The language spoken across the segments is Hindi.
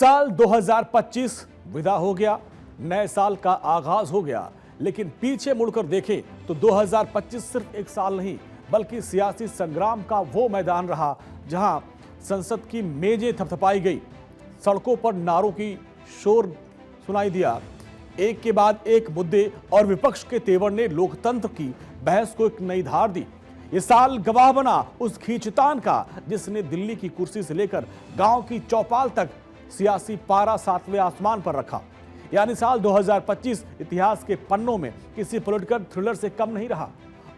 साल 2025 विदा हो गया, नए साल का आगाज हो गया, लेकिन पीछे मुड़कर देखें तो 2025 सिर्फ एक साल नहीं बल्कि सियासी संग्राम का वो मैदान रहा जहां संसद की मेजें थपथपाई गई, सड़कों पर नारों की शोर सुनाई दिया, एक के बाद एक मुद्दे और विपक्ष के तेवर ने लोकतंत्र की बहस को एक नई धार दी। ये साल गवाह बना उस खींचतान का जिसने दिल्ली की कुर्सी से लेकर गांव की चौपाल तक सियासी पारा सातवें आसमान पर रखा। यानी साल 2025 इतिहास के पन्नों में किसी पॉलिटिकल थ्रिलर से कम नहीं रहा।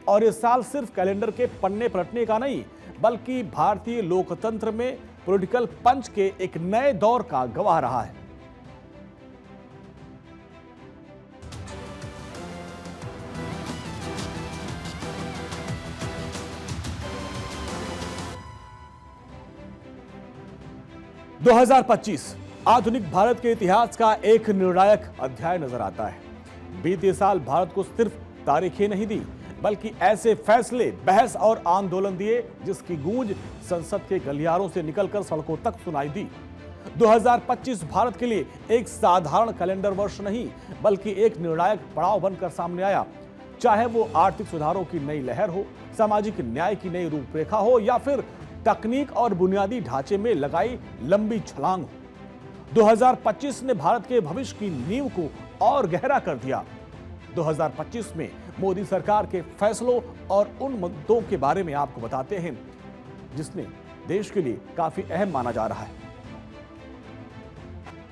और ये साल सिर्फ कैलेंडर के पन्ने पलटने का नहीं बल्कि भारतीय लोकतंत्र में पॉलिटिकल पंच के एक नए दौर का गवाह रहा है। दो 2025 आधुनिक भारत के इतिहास का एक निर्णायक अध्याय नजर आता है। बीते साल भारत को सिर्फ तारीखें नहीं दी बल्कि ऐसे फैसले, बहस और आंदोलन दिए जिसकी गूंज संसद के गलियारों से निकलकर सड़कों तक सुनाई दी। 2025 भारत के लिए एक साधारण कैलेंडर वर्ष नहीं बल्कि एक निर्णायक पड़ाव बनकर सामने आया। चाहे वो आर्थिक सुधारों की नई लहर हो, सामाजिक न्याय की नई रूपरेखा हो या फिर तकनीक और बुनियादी ढांचे में लगाई लंबी छलांग हो, 2025 ने भारत के भविष्य की नींव को और गहरा कर दिया। 2025 में मोदी सरकार के फैसलों और उन मुद्दों के बारे में आपको बताते हैं जिसने देश के लिए काफी अहम माना जा रहा है।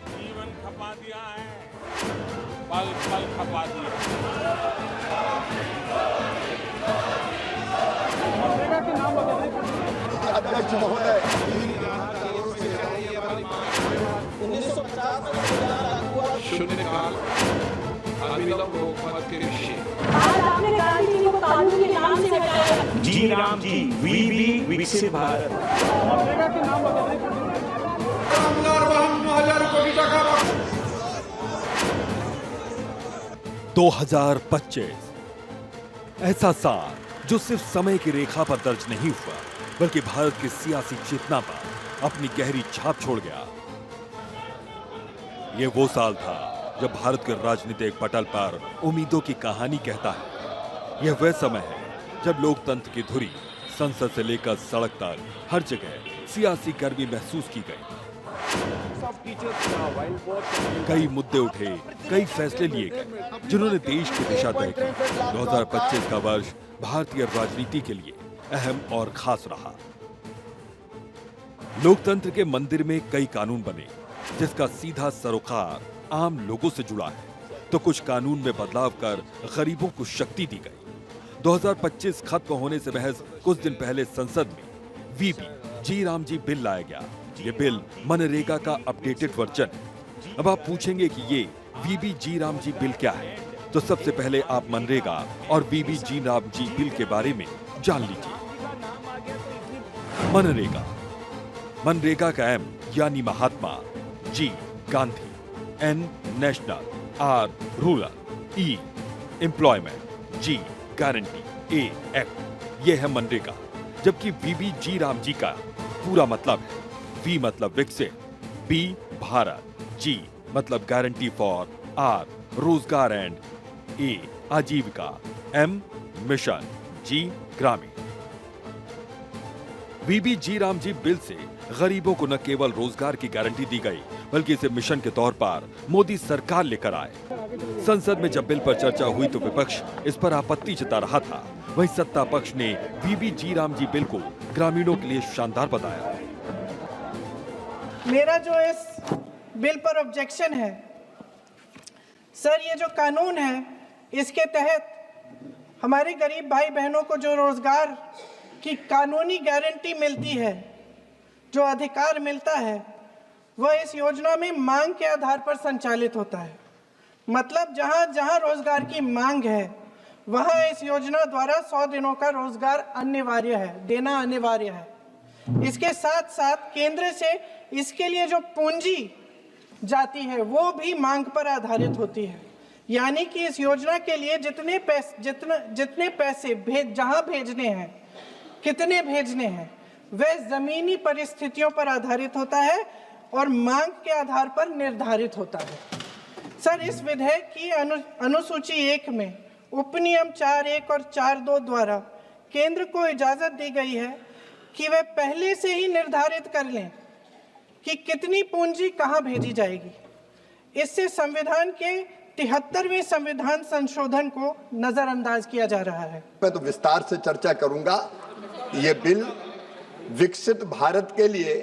जीवन खपा दिया है, पल पल खपा दिया। अध्यक्ष महोदय, 1950 अभिनव लोकमत के ऋषि आज आपने गांधी जी को कानून के नाम से हटाया। जी राम जी, वी विकसित भारत। 2025 ऐसा साल जो सिर्फ समय की रेखा पर दर्ज नहीं हुआ बल्कि भारत की सियासी चेतना पर अपनी गहरी छाप छोड़ गया। यह वो साल था जब भारत के राजनीतिक पटल पर उम्मीदों की कहानी कहता है। यह वह समय है जब लोकतंत्र की धुरी संसद से लेकर सड़क तक हर जगह सियासी गर्मी महसूस की गई। कई मुद्दे उठे, कई फैसले लिए गए जिन्होंने देश की दिशा तय की। 2025 का वर्ष भारतीय राजनीति के लिए अहम और खास रहा। लोकतंत्र के मंदिर में कई कानून बने जिसका सीधा सरोकार आम लोगों से जुड़ा है, तो कुछ कानून में बदलाव कर गरीबों को शक्ति दी गई। 2025 खत्म होने से महज कुछ दिन पहले संसद में वीबी जी राम जी बिल लाया गया। ये बिल मनरेगा का अपडेटेड वर्जन है। अब आप पूछेंगे कि ये वीबी जी राम जी बिल क्या है, तो सबसे पहले आप मनरेगा और वीबी जी राम जी बिल के बारे में जान लीजिए। मनरेगा का एम यानी Mahatma, G Gandhi, N national, R rural, E employment, G guarantee, A act, ये है मनरेगा। जबकि वीबी जी राम जी का पूरा मतलब है वी मतलब विकसित, बी भारत, जी मतलब गारंटी फॉर, आर रोजगार एंड ए आजीविका, एम मिशन, जी ग्रामीण। वीबी जी राम जी बिल से गरीबों को न केवल रोजगार की गारंटी दी गई बल्कि इसे मिशन के तौर पर मोदी सरकार लेकर आए। संसद में जब बिल पर चर्चा हुई तो विपक्ष इस पर आपत्ति जता रहा था, वहीं सत्ता पक्ष ने वीबी जी राम जी बिल को ग्रामीणों के लिए शानदार बताया। मेरा जो इस बिल पर ऑब्जेक्शन है सर, ये जो कानून है इसके तहत हमारे गरीब भाई बहनों को जो रोजगार की कानूनी गारंटी मिलती है, जो अधिकार मिलता है, वह इस योजना में मांग के आधार पर संचालित होता है। मतलब जहां जहां रोजगार की मांग है वहां इस योजना द्वारा 100 दिनों का रोजगार अनिवार्य है, देना अनिवार्य है। इसके साथ साथ केंद्र से इसके लिए जो पूंजी जाती है वो भी मांग पर आधारित होती है। यानी कि इस योजना के लिए जितने पैसे जहां भेजने हैं, कितने भेजने हैं, वह जमीनी परिस्थितियों पर आधारित होता है और मांग के आधार पर निर्धारित होता है। सर, इस विधेयक की अनुसूची 1 में उपनियम 4(1) और 4(2) द्वारा केंद्र को इजाजत दी गई है कि वे पहले से ही निर्धारित कर लें कि कितनी पूंजी कहां भेजी जाएगी। इससे संविधान के 73वें संविधान संशोधन को नजरअंदाज किया जा रहा है। मैं तो विस्तार से चर्चा करूंगा। ये बिल विकसित भारत के लिए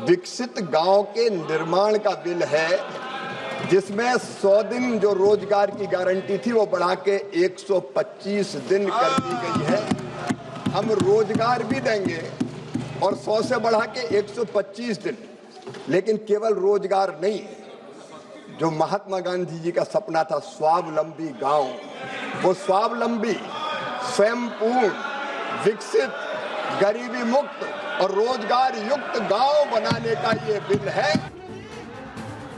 विकसित गांव के निर्माण का बिल है, जिसमें 100 दिन जो रोजगार की गारंटी थी वो बढ़ा के 125 दिन कर दी गई है। हम रोजगार भी देंगे और 100 से बढ़ा के 125 दिन, लेकिन केवल रोजगार नहीं, जो महात्मा गांधी जी का सपना था स्वावलंबी गांव, वो स्वावलंबी, स्वयंपूर्ण, विकसित, गरीबी मुक्त और रोजगार युक्त गांव बनाने का ये बिल है।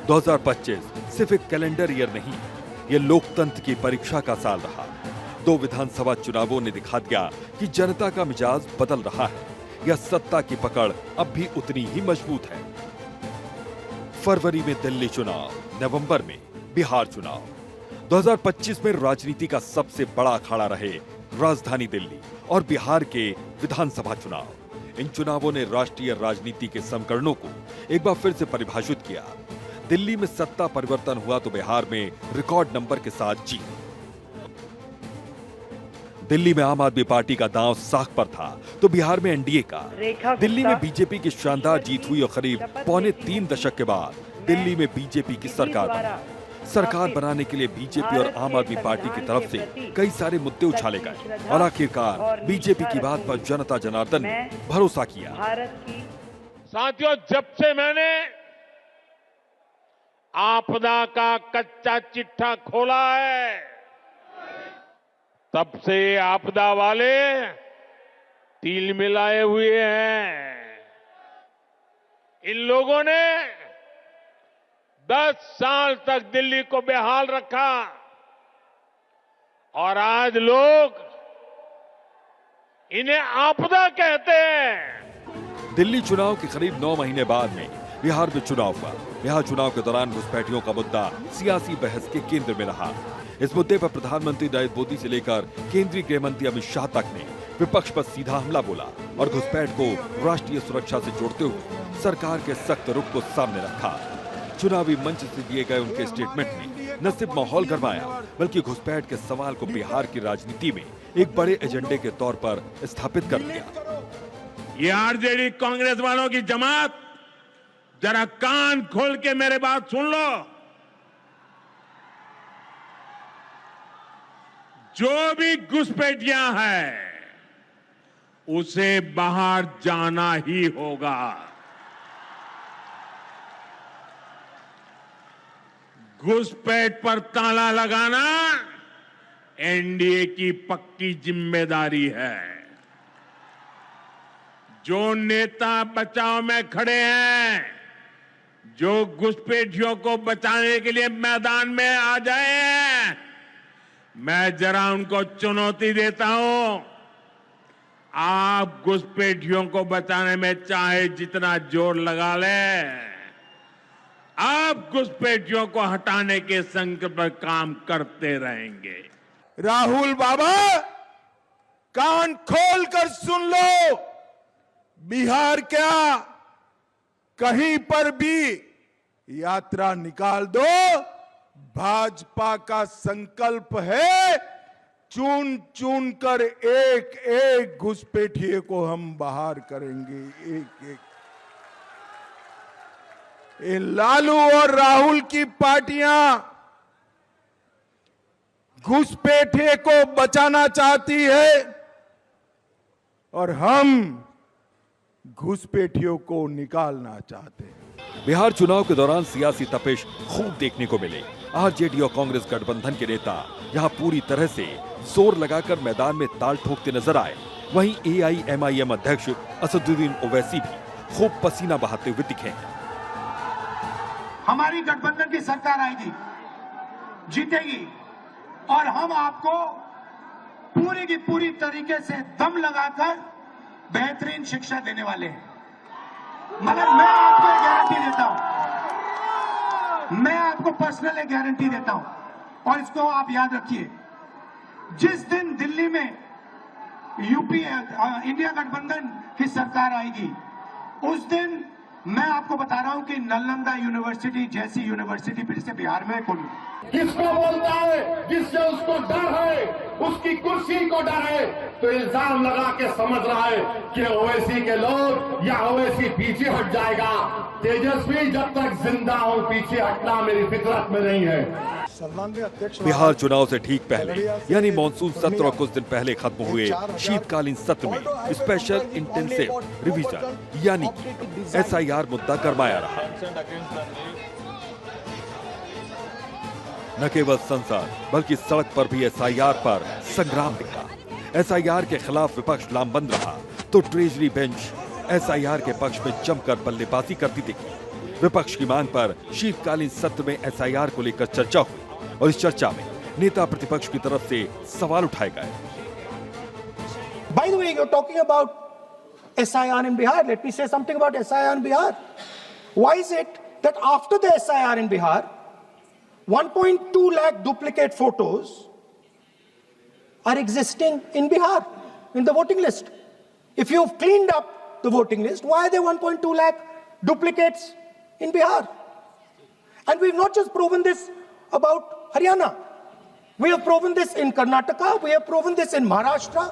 2025 सिर्फ एक कैलेंडर ईयर नहीं, ये लोकतंत्र की परीक्षा का साल रहा। 2 विधानसभा चुनावों ने दिखा दिया कि जनता का मिजाज बदल रहा है या सत्ता की पकड़ अब भी उतनी ही मजबूत है। फरवरी में दिल्ली चुनाव, नवंबर में बिहार चुनाव। 2025 में राजनीति का सबसे बड़ा अखाड़ा रहे राजधानी दिल्ली और बिहार के विधानसभा चुनाव। इन चुनावों ने राष्ट्रीय राजनीति के समीकरणों को एक बार फिर से परिभाषित किया। दिल्ली में सत्ता परिवर्तन हुआ तो बिहार में रिकॉर्ड नंबर के साथ जीत। दिल्ली में आम आदमी पार्टी का दांव साख पर था तो बिहार में एनडीए का। दिल्ली में बीजेपी की शानदार जीत हुई और करीब 3.25 दशक के बाद दिल्ली में बीजेपी की सरकार बनी। सरकार बनाने के लिए बीजेपी और आम आदमी पार्टी की तरफ से कई सारे मुद्दे उछाले गए और आखिरकार बीजेपी की बात पर जनता जनार्दन ने भरोसा किया। साथियों, जब से मैंने आपदा का कच्चा चिट्ठा खोला है, तब से आपदा वाले तिल मिलाए हुए हैं। इन लोगों ने 10 साल तक दिल्ली को बेहाल रखा और आज लोग इन्हें आपदा कहते हैं। दिल्ली चुनाव के करीब 9 महीने बाद में बिहार में चुनाव हुआ। बिहार चुनाव के दौरान घुसपैठियों का मुद्दा सियासी बहस के केंद्र में रहा। इस मुद्दे पर प्रधानमंत्री नरेंद्र मोदी से लेकर केंद्रीय गृह मंत्री अमित शाह तक ने विपक्ष पर सीधा हमला बोला और घुसपैठ को राष्ट्रीय सुरक्षा से जोड़ते हुए सरकार के सख्त रुख को सामने रखा। चुनावी मंच से दिए गए उनके स्टेटमेंट ने न सिर्फ माहौल गरमाया बल्कि घुसपैठ के सवाल को बिहार की राजनीति में एक बड़े एजेंडे के तौर पर स्थापित कर दिया। ये आरजेडी कांग्रेस वालों की जमात, जरा कान खोल के मेरे बात सुन लो। जो भी घुसपैठियां हैं उसे बाहर जाना ही होगा। घुसपैठ पर ताला लगाना एनडीए की पक्की जिम्मेदारी है। जो नेता बचाव में खड़े हैं, जो घुसपैठियों को बचाने के लिए मैदान में आ जाए हैं, मैं जरा उनको चुनौती देता हूं। आप घुसपैठियों को बचाने में चाहे जितना जोर लगा लें, आप घुसपैठियों को हटाने के संकल्प पर काम करते रहेंगे। राहुल बाबा, कान खोल कर सुन लो। बिहार क्या, कहीं पर भी यात्रा निकाल दो, भाजपा का संकल्प है चुन चुन कर एक एक घुसपैठिए को हम बाहर करेंगे, एक एक। ये लालू और राहुल की पार्टियां घुसपैठिए को बचाना चाहती है और हम घुसपैठियों को निकालना चाहते हैं। बिहार चुनाव के दौरान सियासी तपिश खूब देखने को मिले। आरजेडी और कांग्रेस गठबंधन के नेता यहां पूरी तरह से जोर लगाकर मैदान में ताल ठोकते नजर आए। वहीं एआईएमआईएम अध्यक्ष असदुद्दीन ओवैसी भी खूब पसीना बहाते हुए दिखे। हमारी गठबंधन की सरकार आएगी, जीतेगी और हम आपको पूरी की पूरी तरीके से दम लगाकर बेहतरीन शिक्षा देने वाले हैं। मगर मैं आपको एक गारंटी देता हूं, मैं आपको पर्सनल एक गारंटी देता हूं, और इसको आप याद रखिए। जिस दिन दिल्ली में इंडिया गठबंधन की सरकार आएगी, उस दिन मैं आपको बता रहा हूं कि नालंदा यूनिवर्सिटी जैसी यूनिवर्सिटी फिर से बिहार में खुली। किसको बोलता है? जिससे उसको डर है, उसकी कुर्सी को डर है, तो इल्जाम लगा के समझ रहा है कि ओवैसी के लोग या ओवैसी पीछे हट जाएगा। तेजस्वी जब तक जिंदा हूं, पीछे हटना मेरी फितरत में नहीं है। बिहार चुनाव से ठीक पहले यानी मॉनसून सत्र और कुछ दिन पहले खत्म हुए शीतकालीन सत्र में स्पेशल इंटेंसिव रिवीजन यानी SIR मुद्दा गरमाया रहा। न केवल संसद बल्कि सड़क पर भी SIR पर संग्राम दिखा। SIR के खिलाफ विपक्ष लामबंद रहा तो ट्रेजरी बेंच SIR के पक्ष में जमकर बल्लेबाजी करती दिखी। विपक्ष की मांग पर शीतकालीन सत्र में SIR को लेकर चर्चा हुई और इस चर्चा में नेता प्रतिपक्ष की तरफ से सवाल उठाए गए। By the way, you're talking about SIR in Bihar. Let me say something about SIR in Bihar. Why is it that after the SIR in Bihar, 1.2 lakh duplicate photos are existing in Bihar in the voting list? If you've cleaned up the voting list, why are there 1.2 lakh duplicates in Bihar? And we've not just proven this about Haryana. We have proven this in Karnataka. We have proven this in Maharashtra.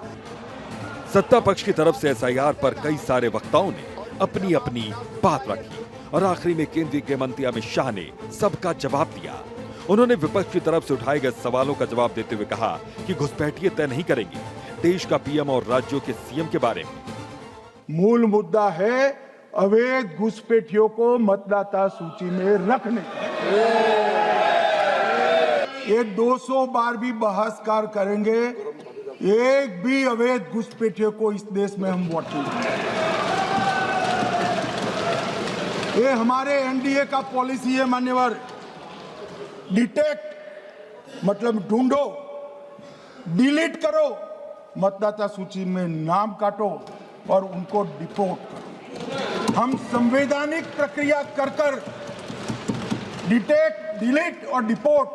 सत्ता पक्ष की तरफ से SIR पर कई सारे वक्ताओं ने अपनी अपनी बात रखी और आखिरी में केंद्रीय गृह मंत्री अमित शाह ने सबका जवाब दिया। उन्होंने विपक्ष की तरफ से उठाए गए सवालों का जवाब देते हुए कहा कि घुसपैठिए तय नहीं करेंगे देश का PM और राज्यों के CM के बारे में। मूल मुद्दा है अवैध घुसपैठियों को मतदाता सूची में रखने। ये 200 बार भी बहसकार करेंगे, एक भी अवैध घुसपैठियों को इस देश में हम वोट नहीं देंगे। ये हमारे NDA का पॉलिसी है मान्यवर। डिटेक्ट मतलब ढूंढो, डिलीट करो, मतदाता सूची में नाम काटो और उनको डिपोर्ट करो। हम संवैधानिक प्रक्रिया कर डिटेक्ट, डिलीट और डिपोर्ट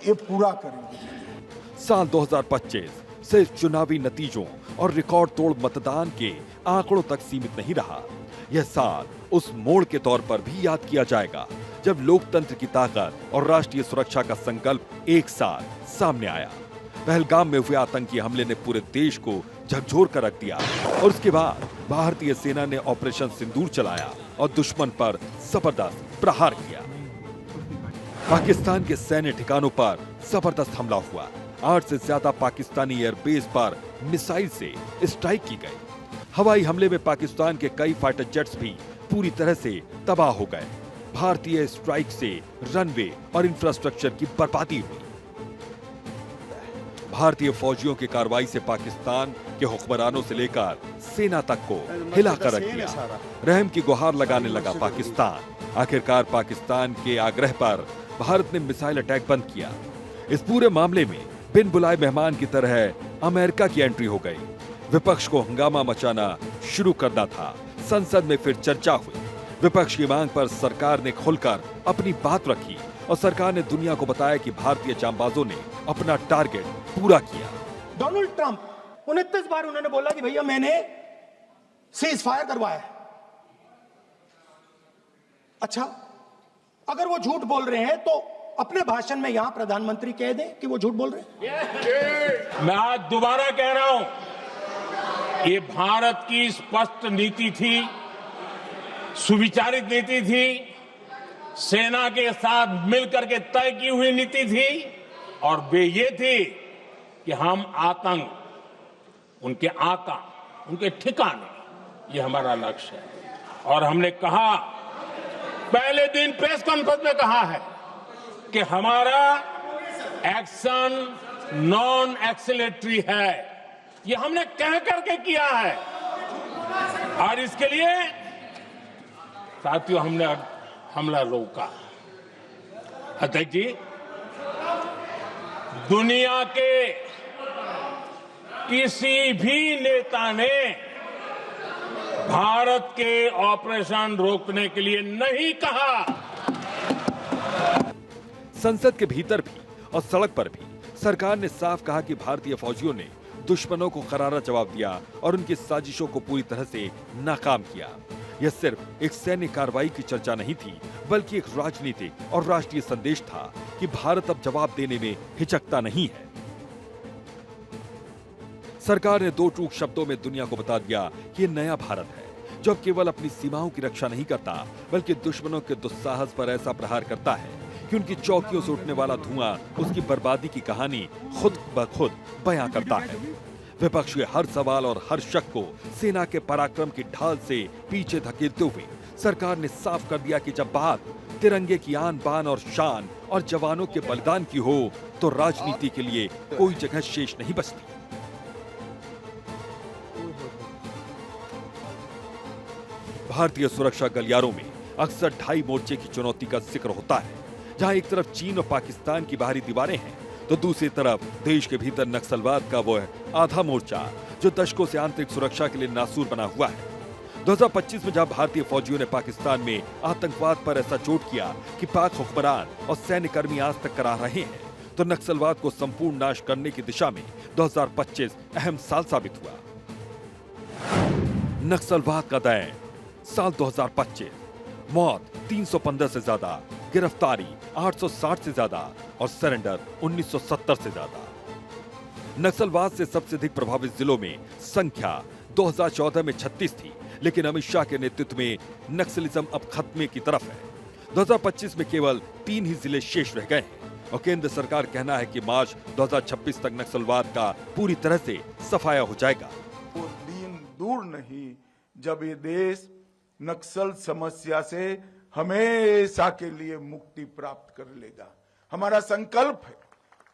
ये पूरा करेंगे। साल 2025 सिर्फ चुनावी नतीजों और रिकॉर्ड तोड़ मतदान के आंकड़ों तक सीमित नहीं रहा। यह साल उस मोड़ के तौर पर भी याद किया जाएगा जब लोकतंत्र की ताकत और राष्ट्रीय सुरक्षा का संकल्प एक साथ सामने आया। पहलगाम में हुए आतंकी हमले ने पूरे देश को झकझोर कर रख दिया और उसके बाद भारतीय सेना ने ऑपरेशन सिंदूर चलाया और दुश्मन पर जबरदस्त प्रहार किया। पाकिस्तान के सैन्य ठिकानों पर जबरदस्त हमला हुआ। 8 से ज्यादा पाकिस्तानी एयरबेस पर मिसाइल से स्ट्राइक की गई। हवाई हमले में पाकिस्तान के कई फाइटर जेट्स भी पूरी तरह से तबाह हो गए। भारतीय स्ट्राइक से रनवे और इंफ्रास्ट्रक्चर की बर्बादी हुई। भारतीय फौजियों की कार्रवाई से पाकिस्तान के हुक्मरानों से लेकर सेना तक को हिलाकर रख दिया। रहम की गुहार लगाने लगा पाकिस्तान। आखिरकार पाकिस्तान के आग्रह पर भारत ने मिसाइल अटैक बंद किया। इस पूरे मामले में बिन बुलाए मेहमान की तरह अमेरिका की एंट्री हो गई। विपक्ष को हंगामा मचाना शुरू करना था। संसद में फिर चर्चा हुई। विपक्ष की मांग पर सरकार ने खुलकर अपनी बात रखी और सरकार ने दुनिया को बताया कि भारतीय जांबाजों ने अपना टारगेट पूरा किया। डोनाल्ड ट्रंप 29 बार उन्होंने बोला कि भैया मैंने सीज फायर करवाया। अच्छा, अगर वो झूठ बोल रहे हैं तो अपने भाषण में यहां प्रधानमंत्री कह दें कि वो झूठ बोल रहे हैं। मैं आज दोबारा कह रहा हूं, ये भारत की स्पष्ट नीति थी, सुविचारित नीति थी, सेना के साथ मिलकर के तय की हुई नीति थी और वे ये थी कि हम आतंक, उनके आका, उनके ठिकाने, ये हमारा लक्ष्य है। और हमने कहा, पहले दिन प्रेस कॉन्फ्रेंस में कहा है कि हमारा एक्शन नॉन एक्सीलरेटरी है। ये हमने कह करके किया है और इसके लिए साथियों हमने हमला रोका। अध्यक्ष जी, दुनिया के किसी भी नेता ने भारत के ऑपरेशन रोकने के लिए नहीं कहा। संसद के भीतर भी और सड़क पर भी सरकार ने साफ कहा कि भारतीय फौजियों ने दुश्मनों को करारा जवाब दिया और उनकी साजिशों को पूरी तरह से नाकाम किया। यह सिर्फ एक सैन्य कार्रवाई की चर्चा नहीं थी, बल्कि एक राजनीतिक और राष्ट्रीय संदेश था कि भारत अब जवाब देने में हिचकता नहीं है। सरकार ने दो टूक शब्दों में दुनिया को बता दिया कि यह नया भारत है, जो अब केवल अपनी सीमाओं की रक्षा नहीं करता, बल्कि दुश्मनों के दुस्साहस पर ऐसा प्रहार करता है कि उनकी चौकियों से उठने वाला धुआं उसकी बर्बादी की कहानी खुद ब खुद बयां करता है। विपक्ष के हर सवाल और हर शक को सेना के पराक्रम की ढाल से पीछे धकेलते हुए सरकार ने साफ कर दिया कि जब बात तिरंगे की आन बान और शान और जवानों के बलिदान की हो, तो राजनीति के लिए कोई जगह शेष नहीं बचती। भारतीय सुरक्षा गलियारों में अक्सर ढाई मोर्चे की चुनौती का जिक्र होता है, जहां एक तरफ चीन और पाकिस्तान की बाहरी दीवारें हैं, तो दूसरी तरफ देश के भीतर नक्सलवाद का वो आधा मोर्चा जो दशकों से आंतरिक सुरक्षा के लिए नासूर बना हुआ है। 2025 में जहां भारतीय फौजियों ने पाकिस्तान में आतंकवाद पर ऐसा चोट किया कि पाक हुक्मरान और सैन्य कर्मी आज तक करा रहे हैं, तो नक्सलवाद को संपूर्ण नाश करने की दिशा में 2025 अहम साल साबित हुआ। नक्सलवाद का दैन साल 2025, मौत 315 से ज्यादा, गिरफ्तारी 860 से ज्यादा और सरेंडर 1970 से ज्यादा। नक्सलवाद से सबसे अधिक प्रभावित जिलों में संख्या 2014 में 36 थी, लेकिन अमित शाह के नेतृत्व में नक्सलिज्म अब खत्मे की तरफ है। 2025 में केवल 3 ही जिले शेष रह गए हैं और केंद्र सरकार कहना है कि मार्च 2026 तक नक्सलवाद का पूरी तरह से सफाया हो जाएगा। वो दिन दूर नहीं जब ये देश नक्सल समस्या से हमेशा के लिए मुक्ति प्राप्त कर लेगा। हमारा संकल्प है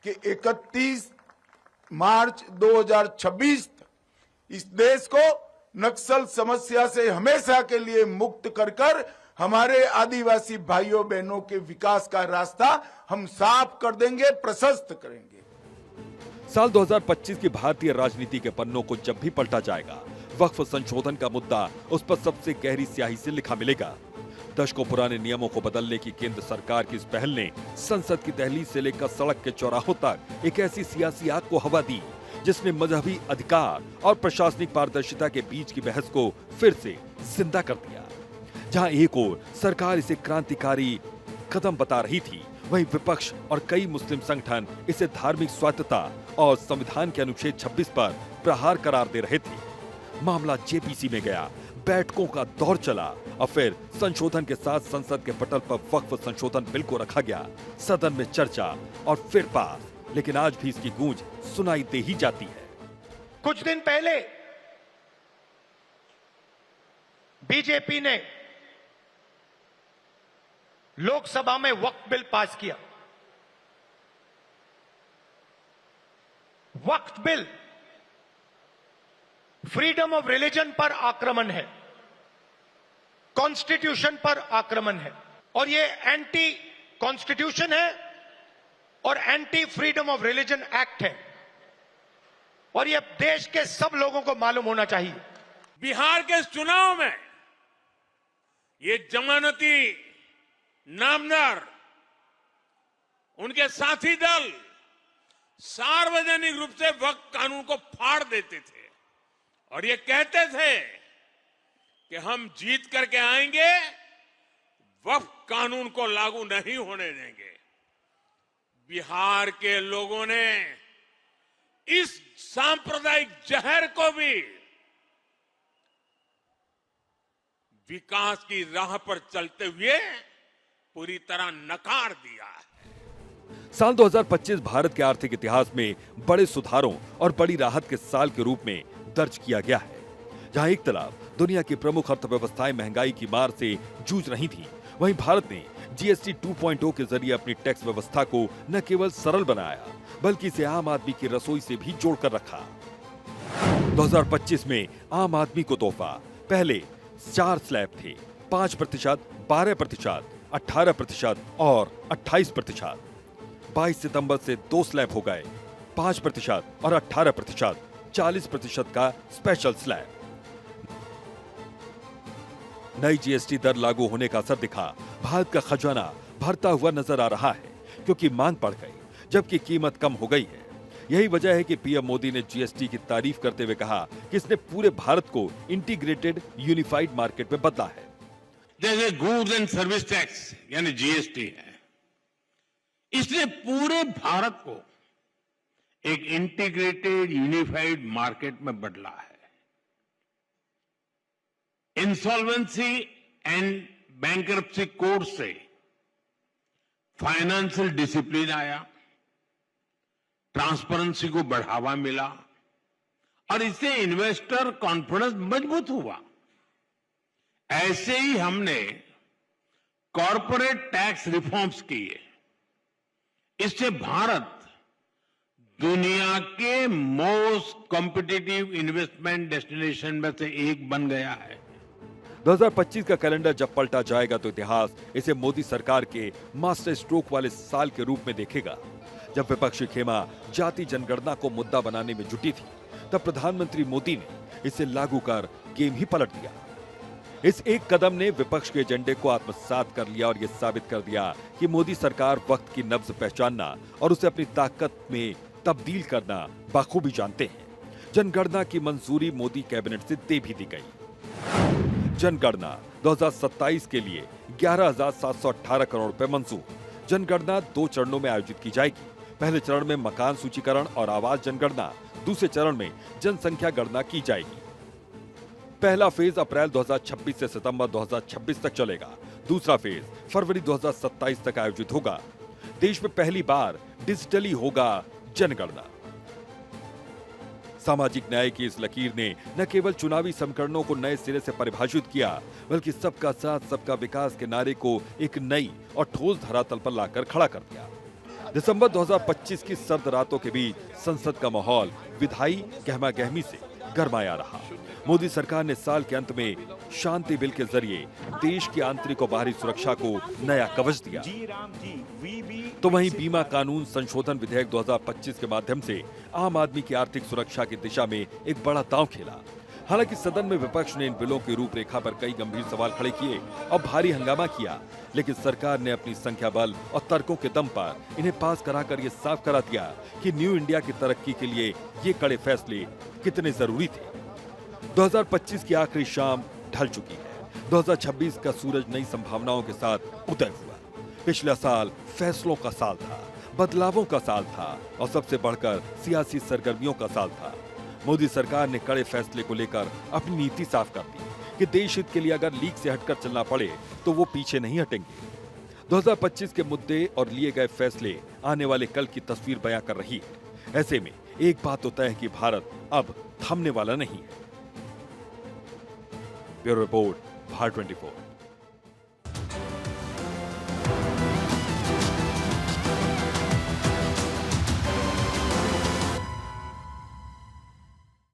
कि 31 मार्च 2026 तक इस देश को नक्सल समस्या से हमेशा के लिए मुक्त कर हमारे आदिवासी भाइयों बहनों के विकास का रास्ता हम साफ कर देंगे, प्रशस्त करेंगे। साल 2025 की भारतीय राजनीति के पन्नों को जब भी पलटा जाएगा, वक्फ संशोधन का मुद्दा उस पर सबसे गहरी स्याही से लिखा मिलेगा। दशकों पुराने नियमों को बदलने की केंद्र सरकार की इस पहल ने संसद की दहलीज से लेकर सड़क के चौराहों तक एक ऐसी सियासी आग को हवा दी, जिसने मजहबी अधिकार और प्रशासनिक पारदर्शिता के बीच की बहस को फिर से जिंदा कर दिया। जहां एक ओर सरकार इसे क्रांतिकारी कदम बता रही थी, वहीं विपक्ष और कई मुस्लिम संगठन इसे धार्मिक स्वायत्तता और संविधान के अनुच्छेद 26 पर प्रहार करार दे रहे थे। मामला जेपीसी में गया, बैठकों का दौर चला और फिर संशोधन के साथ संसद के पटल पर वक्फ संशोधन बिल को रखा गया। सदन में चर्चा और फिर पास, लेकिन आज भी इसकी गूंज सुनाई दे ही जाती है। कुछ दिन पहले बीजेपी ने लोकसभा में वक्फ बिल पास किया। वक्फ बिल फ्रीडम ऑफ रिलीजन पर आक्रमण है, कॉन्स्टिट्यूशन पर आक्रमण है और ये एंटी कॉन्स्टिट्यूशन है और anti freedom of religion act है और ये देश के सब लोगों को मालूम होना चाहिए। बिहार के चुनाव में ये जमानती नामदार, उनके साथी दल सार्वजनिक रूप से वक्फ कानून को फाड़ देते थे और ये कहते थे कि हम जीत करके आएंगे, वक्फ कानून को लागू नहीं होने देंगे। बिहार के लोगों ने इस सांप्रदायिक जहर को भी विकास की राह पर चलते हुए पूरी तरह नकार दिया है। साल 2025 भारत के आर्थिक इतिहास में बड़े सुधारों और बड़ी राहत के साल के रूप में दर्ज किया गया है। जहां एक तरफ दुनिया की प्रमुख अर्थव्यवस्थाएं महंगाई की मार से जूझ रही थी, वहीं भारत ने जीएसटी 2.0 के जरिए अपनी टैक्स व्यवस्था को न केवल सरल बनाया, बल्कि इसे आम आदमी की रसोई से भी जोड़कर रखा। 2025 में आम आदमी को तोहफा पहले 4 स्लैब थे, 5%, 12%, 18% और 28%। 22 सितंबर से 2 स्लैब हो गए, 5% और 18%, 40% का स्पेशल स्लैब। नई जीएसटी दर लागू होने का असर दिखा, भारत का खजाना भरता हुआ नजर आ रहा है क्योंकि मांग बढ़ गई जबकि कीमत कम हो गई है। यही वजह है कि पीएम मोदी ने जीएसटी की तारीफ करते हुए कहा कि इसने पूरे भारत को इंटीग्रेटेड यूनिफाइड मार्केट में बदला है। जैसे गुड्स एंड सर्विस टैक्स यानी जीएसटी है, इसने पूरे भारत को एक इंटीग्रेटेड यूनिफाइड मार्केट में बदला है। इंसॉल्वेंसी एंड बैंकरप्सी कोड से फाइनेंशियल डिसिप्लिन आया, ट्रांसपेरेंसी को बढ़ावा मिला और इससे इन्वेस्टर कॉन्फिडेंस मजबूत हुआ। ऐसे ही हमने कॉरपोरेट टैक्स रिफॉर्म्स किए। इससे भारत दुनिया के मोस्ट कॉम्पिटिटिव इन्वेस्टमेंट डेस्टिनेशन में से एक बन गया है। 2025 का कैलेंडर जब पलटा जाएगा तो इतिहास इसे मोदी सरकार के मास्टर स्ट्रोक वाले साल के रूप में देखेगा। जब विपक्षी खेमा जाति जनगणना को मुद्दा बनाने में जुटी थी, तब प्रधानमंत्री मोदी ने इसे लागू कर गेम ही पलट दिया। इस एक कदम ने विपक्ष के एजेंडे को आत्मसात कर लिया और यह साबित कर दिया कि मोदी सरकार वक्त की नब्ज पहचानना और उसे अपनी ताकत में तब्दील करना बखूबी जानते हैं। जनगणना की मंजूरी मोदी कैबिनेट से दे भी दी गई। जनगणना 2027 के लिए 11,718 करोड़ रुपए मंजूर। जनगणना 2 चरणों में आयोजित की जाएगी। पहले चरण में मकान सूचीकरण और आवास जनगणना, दूसरे चरण में जनसंख्या गणना की जाएगी। पहला फेज अप्रैल 2026 से सितंबर 2026 तक चलेगा। दूसरा फेज फरवरी 2027 तक आयोजित होगा। देश में पहली बार डिजिटली होगा जनगणना। सामाजिक न्याय की इस लकीर ने न केवल चुनावी समीकरणों को नए सिरे से परिभाषित किया, बल्कि सबका साथ सबका विकास के नारे को एक नई और ठोस धरातल पर लाकर खड़ा कर दिया। दिसंबर 2025 की सर्द रातों के बीच संसद का माहौल विधायी गहमागहमी से गरमाया रहा। मोदी सरकार ने साल के अंत में शांति बिल के जरिए देश की आंतरिक और बाहरी सुरक्षा को नया कवच दिया। तो वहीं बीमा कानून संशोधन विधेयक 2025 के माध्यम से आम आदमी की आर्थिक सुरक्षा की दिशा में एक बड़ा दांव खेला। हालांकि सदन में विपक्ष ने इन बिलों की रूपरेखा पर कई गंभीर सवाल खड़े किए और भारी हंगामा किया, लेकिन सरकार ने अपनी संख्या बल और तर्कों के दम पर इन्हें पास कराकर ये साफ करा दिया कि न्यू इंडिया की तरक्की के लिए ये कड़े फैसले कितने जरूरी थे। 2025 की आखिरी शाम ढल चुकी है। 2026 का सूरज नई संभावनाओं के साथ उदय हुआ। पिछला साल फैसलों का साल था, बदलावों का साल था और सबसे बढ़कर सियासी सरगर्मियों का साल था। मोदी सरकार ने कड़े फैसले को लेकर अपनी नीति साफ कर दी कि देश हित के लिए अगर लीक से हटकर चलना पड़े तो वो पीछे नहीं हटेंगे। 2025 के मुद्दे और लिए गए फैसले आने वाले कल की तस्वीर बयां कर रही है। ऐसे में एक बात तो तय है कि भारत अब थमने वाला नहीं है। Bureau report, Bharat 24।